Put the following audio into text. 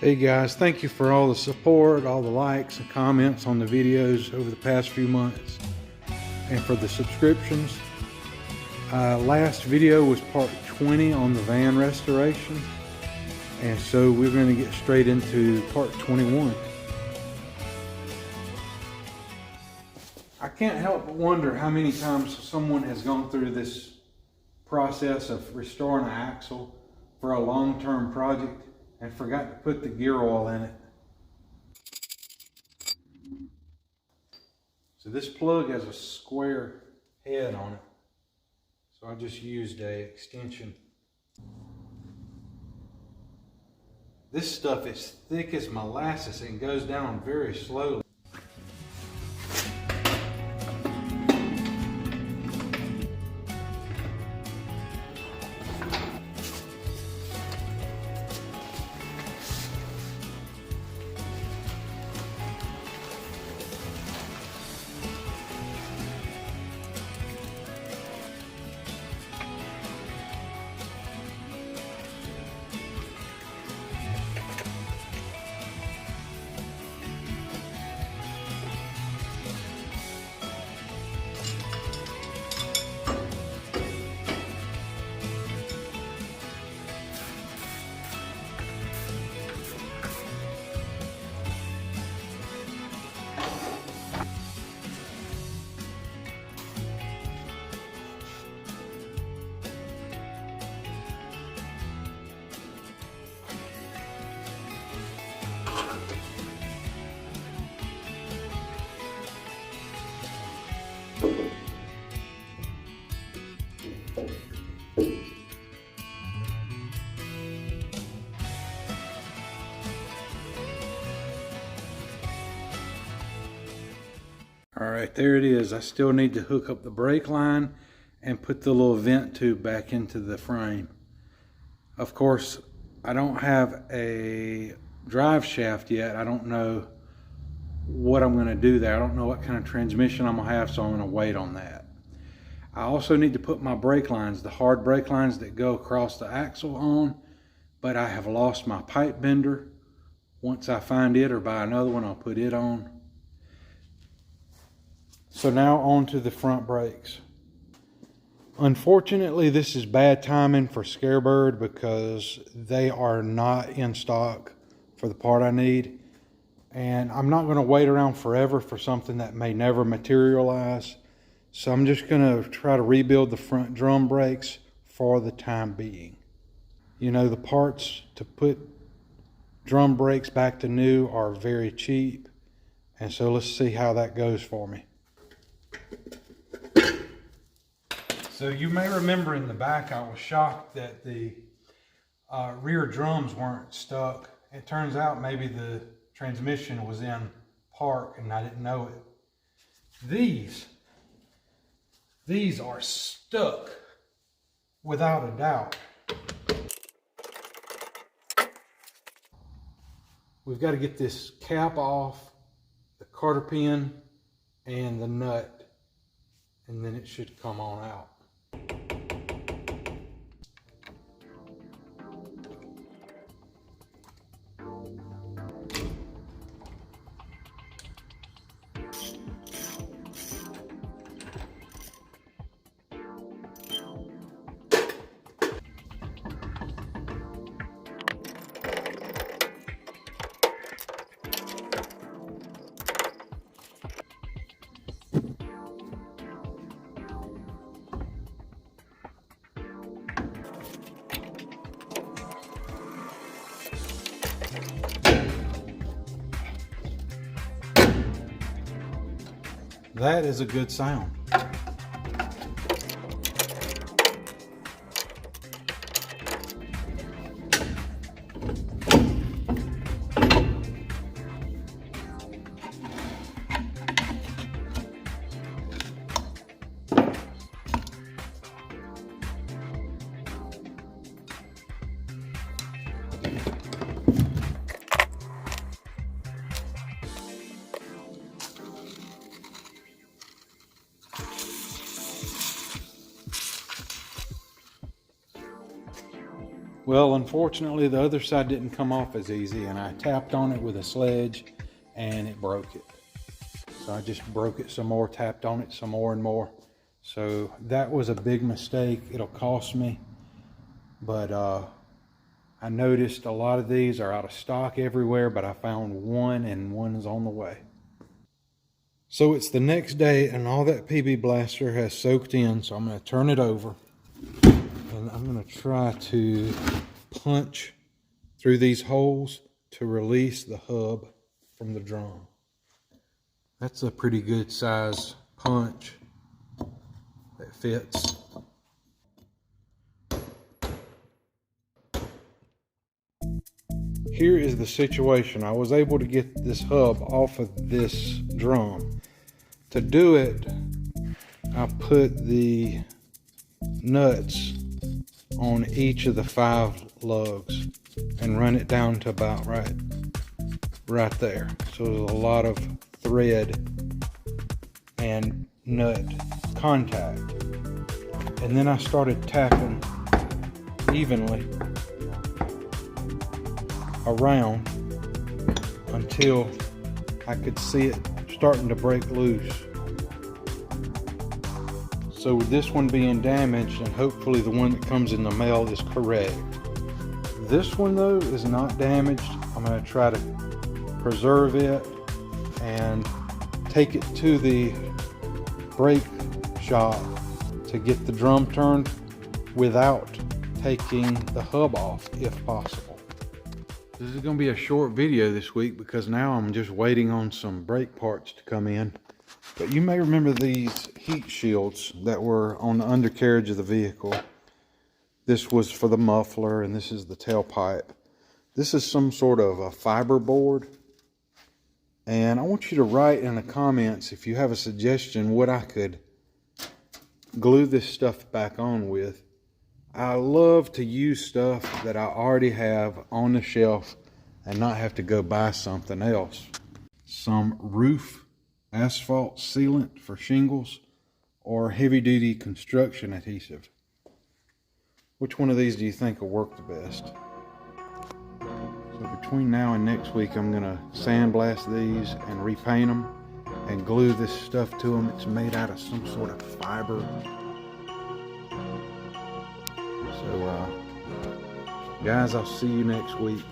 Hey guys, thank you for all the support, all the likes and comments on the videos over the past few months, and for the subscriptions. Last video was part 20 on the van restoration, and so we're going to get straight into part 21. I can't help but wonder how many times someone has gone through this process of restoring an axle for a long-term project and forgot to put the gear oil in it. So this plug has a square head on it, so I just used a extension. This stuff is thick as molasses and goes down very slowly. All right, there it is. I still need to hook up the brake line and put the little vent tube back into the frame. Of course, I don't have a drive shaft yet. I don't know what I'm going to do there. I don't know what kind of transmission I'm going to have, so I'm going to wait on that. I also need to put my brake lines, the hard brake lines that go across the axle, on, but I have lost my pipe bender. Once I find it or buy another one, I'll put it on. So now on to the front brakes. Unfortunately, this is bad timing for Scarebird because they are not in stock for the part I need. And I'm not going to wait around forever for something that may never materialize. So I'm just going to try to rebuild the front drum brakes for the time being. You know, the parts to put drum brakes back to new are very cheap. And so let's see how that goes for me. So you may remember in the back I was shocked that the rear drums weren't stuck. It turns out maybe the transmission was in park and I didn't know it. These are stuck without a doubt. We've got to get this cap off, the cotter pin, and the nut, and then it should come on out. That is a good sound. Well, unfortunately, the other side didn't come off as easy, and I tapped on it with a sledge and it broke it. So I just broke it some more, tapped on it some more and more. So that was a big mistake. It'll cost me. But I noticed a lot of these are out of stock everywhere, but I found one, and one is on the way. So it's the next day, and all that PB Blaster has soaked in, so I'm going to turn it over. And I'm going to try to punch through these holes to release the hub from the drum. That's a pretty good size punch that fits. Here is the situation. I was able to get this hub off of this drum. To do it, I put the nuts on each of the 5 lugs and run it down to about right there. So there's a lot of thread and nut contact. And then I started tapping evenly around until I could see it starting to break loose. So with this one being damaged, and hopefully the one that comes in the mail is correct. This one though is not damaged. I'm going to try to preserve it and take it to the brake shop to get the drum turned without taking the hub off if possible. This is going to be a short video this week because now I'm just waiting on some brake parts to come in. But you may remember these heat shields that were on the undercarriage of the vehicle. This was for the muffler, and this is the tailpipe. This is some sort of a fiber board. And I want you to write in the comments if you have a suggestion what I could glue this stuff back on with. I love to use stuff that I already have on the shelf and not have to go buy something else. Some roof asphalt sealant for shingles or heavy-duty construction adhesive. Which one of these do you think will work the best? So between now and next week, I'm going to sandblast these and repaint them and glue this stuff to them. It's made out of some sort of fiber. So guys, I'll see you next week.